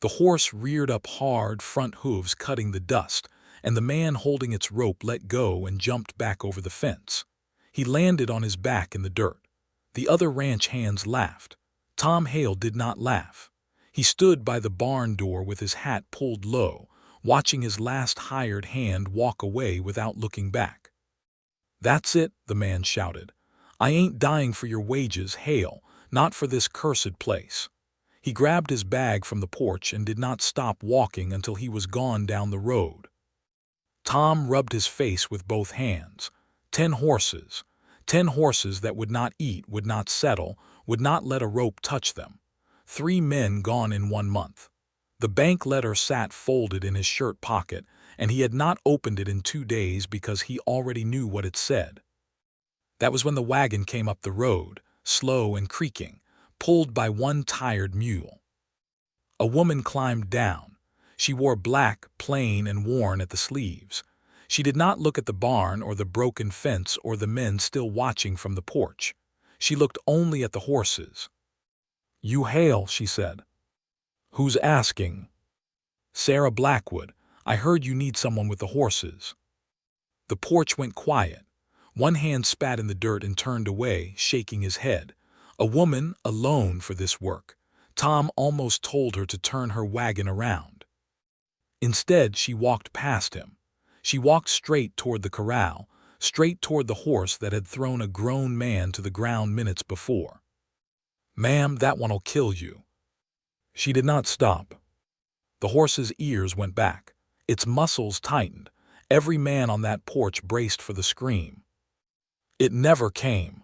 The horse reared up hard, front hooves cutting the dust, and the man holding its rope let go and jumped back over the fence. He landed on his back in the dirt. The other ranch hands laughed. Tom Hale did not laugh. He stood by the barn door with his hat pulled low, watching his last hired hand walk away without looking back. "That's it," the man shouted. "I ain't dying for your wages, Hale, not for this cursed place." He grabbed his bag from the porch and did not stop walking until he was gone down the road. Tom rubbed his face with both hands. 10 horses. 10 horses that would not eat, would not settle, would not let a rope touch them. 3 men gone in 1 month. The bank letter sat folded in his shirt pocket, and he had not opened it in 2 days because he already knew what it said. That was when the wagon came up the road, slow and creaking, pulled by one tired mule. A woman climbed down. She wore black, plain, and worn at the sleeves. She did not look at the barn or the broken fence or the men still watching from the porch. She looked only at the horses. "You Hale," she said. "Who's asking?" "Sarah Blackwood. I heard you need someone with the horses." The porch went quiet. One hand spat in the dirt and turned away, shaking his head. A woman, alone for this work. Tom almost told her to turn her wagon around. Instead, she walked past him. She walked straight toward the corral, straight toward the horse that had thrown a grown man to the ground minutes before. "Ma'am, that one'll kill you." She did not stop. The horse's ears went back. Its muscles tightened. Every man on that porch braced for the scream. It never came.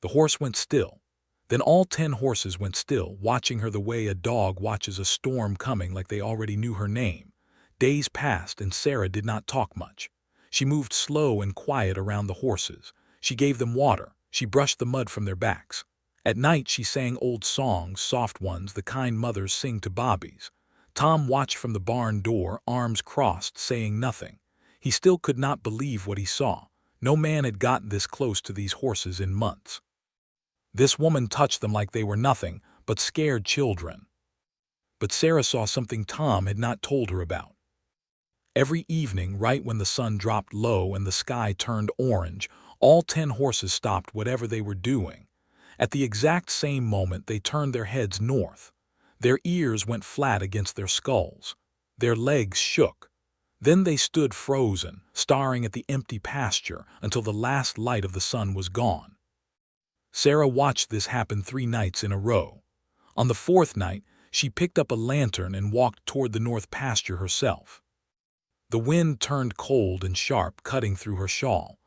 The horse went still. Then all 10 horses went still, watching her the way a dog watches a storm coming, like they already knew her name. Days passed and Sarah did not talk much. She moved slow and quiet around the horses. She gave them water. She brushed the mud from their backs. At night she sang old songs, soft ones the kind mothers sing to bobbies. Tom watched from the barn door, arms crossed, saying nothing. He still could not believe what he saw. No man had gotten this close to these horses in months. This woman touched them like they were nothing but scared children. But Sarah saw something Tom had not told her about. Every evening, right when the sun dropped low and the sky turned orange, all 10 horses stopped whatever they were doing. At the exact same moment, they turned their heads north. Their ears went flat against their skulls. Their legs shook. Then they stood frozen, staring at the empty pasture until the last light of the sun was gone. Sarah watched this happen 3 nights in a row. On the 4th night, she picked up a lantern and walked toward the north pasture herself. The wind turned cold and sharp, cutting through her shawl.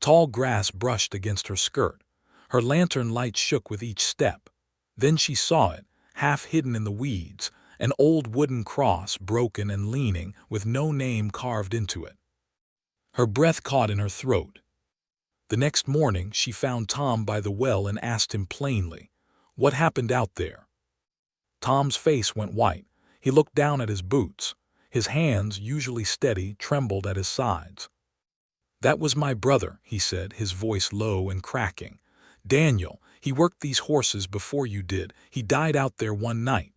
Tall grass brushed against her skirt. Her lantern light shook with each step. Then she saw it, half hidden in the weeds, an old wooden cross, broken and leaning, with no name carved into it. Her breath caught in her throat. The next morning, she found Tom by the well and asked him plainly, "What happened out there?" Tom's face went white. He looked down at his boots. His hands, usually steady, trembled at his sides. "That was my brother," he said, his voice low and cracking. "Daniel, he worked these horses before you did. He died out there one night."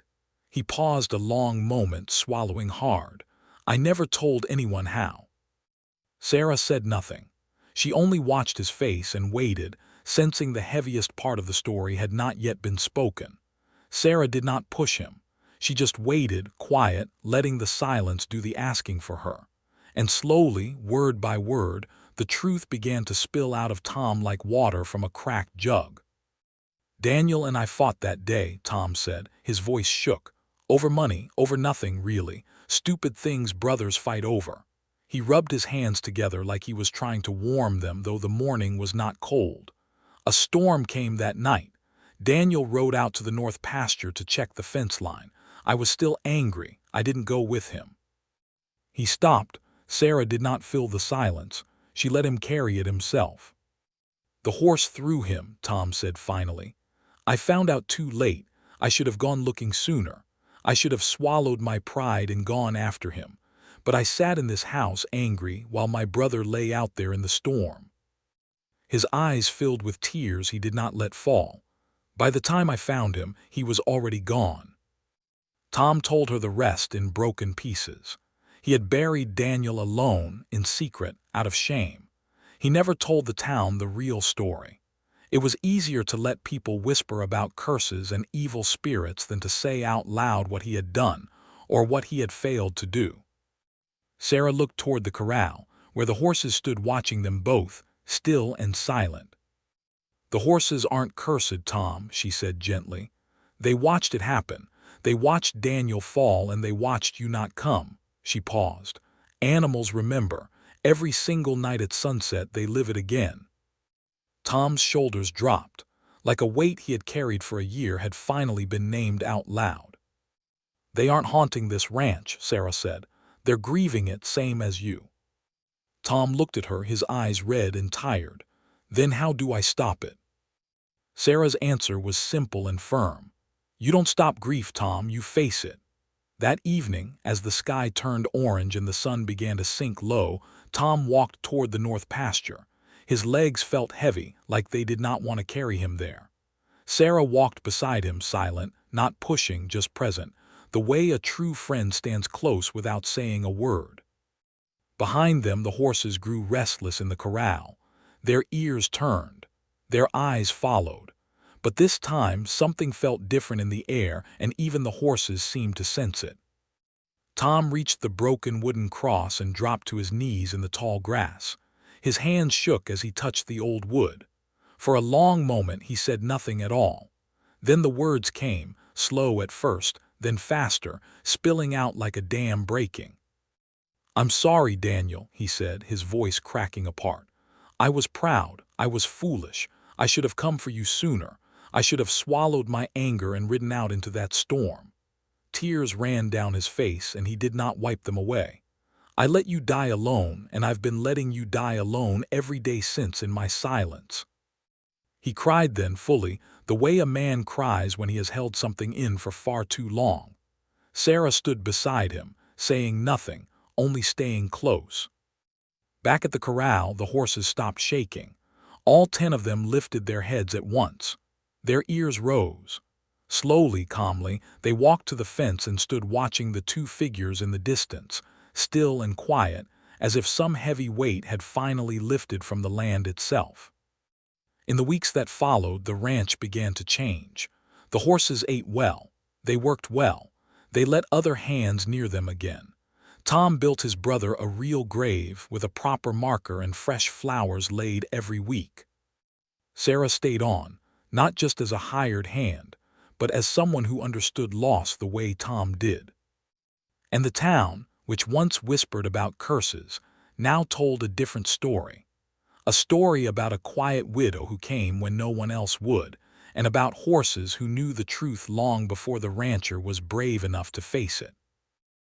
He paused a long moment, swallowing hard. "I never told anyone how." Sarah said nothing. She only watched his face and waited, sensing the heaviest part of the story had not yet been spoken. Sarah did not push him. She just waited, quiet, letting the silence do the asking for her. And slowly, word by word, the truth began to spill out of Tom like water from a cracked jug. "Daniel and I fought that day," Tom said. His voice shook. "Over money, over nothing, really. Stupid things brothers fight over." He rubbed his hands together like he was trying to warm them, though the morning was not cold. "A storm came that night. Daniel rode out to the north pasture to check the fence line. I was still angry. I didn't go with him." He stopped. Sarah did not fill the silence. She let him carry it himself. "The horse threw him," Tom said finally. "I found out too late. I should have gone looking sooner. I should have swallowed my pride and gone after him. But I sat in this house angry while my brother lay out there in the storm." His eyes filled with tears he did not let fall. "By the time I found him, he was already gone." Tom told her the rest in broken pieces. He had buried Daniel alone, in secret, out of shame. He never told the town the real story. It was easier to let people whisper about curses and evil spirits than to say out loud what he had done, or what he had failed to do. Sarah looked toward the corral, where the horses stood watching them both, still and silent. "The horses aren't cursed, Tom," she said gently. "They watched it happen. They watched Daniel fall and they watched you not come." She paused. "Animals remember. Every single night at sunset they live it again." Tom's shoulders dropped, like a weight he had carried for a year had finally been named out loud. "They aren't haunting this ranch," Sarah said. "They're grieving it same as you." Tom looked at her, his eyes red and tired. "Then how do I stop it?" Sarah's answer was simple and firm. "You don't stop grief, Tom, you face it." That evening, as the sky turned orange and the sun began to sink low, Tom walked toward the north pasture. His legs felt heavy, like they did not want to carry him there. Sarah walked beside him, silent, not pushing, just present, the way a true friend stands close without saying a word. Behind them the horses grew restless in the corral. Their ears turned. Their eyes followed. But this time something felt different in the air, and even the horses seemed to sense it. Tom reached the broken wooden cross and dropped to his knees in the tall grass. His hands shook as he touched the old wood. For a long moment he said nothing at all. Then the words came, slow at first, then faster, spilling out like a dam breaking. "I'm sorry, Daniel," he said, his voice cracking apart. "I was proud. I was foolish. I should have come for you sooner. I should have swallowed my anger and ridden out into that storm." Tears ran down his face, and he did not wipe them away. "I let you die alone, and I've been letting you die alone every day since in my silence." He cried then, fully, the way a man cries when he has held something in for far too long. Sarah stood beside him, saying nothing, only staying close. Back at the corral, the horses stopped shaking. All 10 of them lifted their heads at once. Their ears rose. Slowly, calmly, they walked to the fence and stood watching the 2 figures in the distance, still and quiet, as if some heavy weight had finally lifted from the land itself. In the weeks that followed, the ranch began to change. The horses ate well. They worked well. They let other hands near them again. Tom built his brother a real grave with a proper marker and fresh flowers laid every week. Sarah stayed on, not just as a hired hand, but as someone who understood loss the way Tom did. And the town, which once whispered about curses, now told a different story. A story about a quiet widow who came when no one else would, and about horses who knew the truth long before the rancher was brave enough to face it.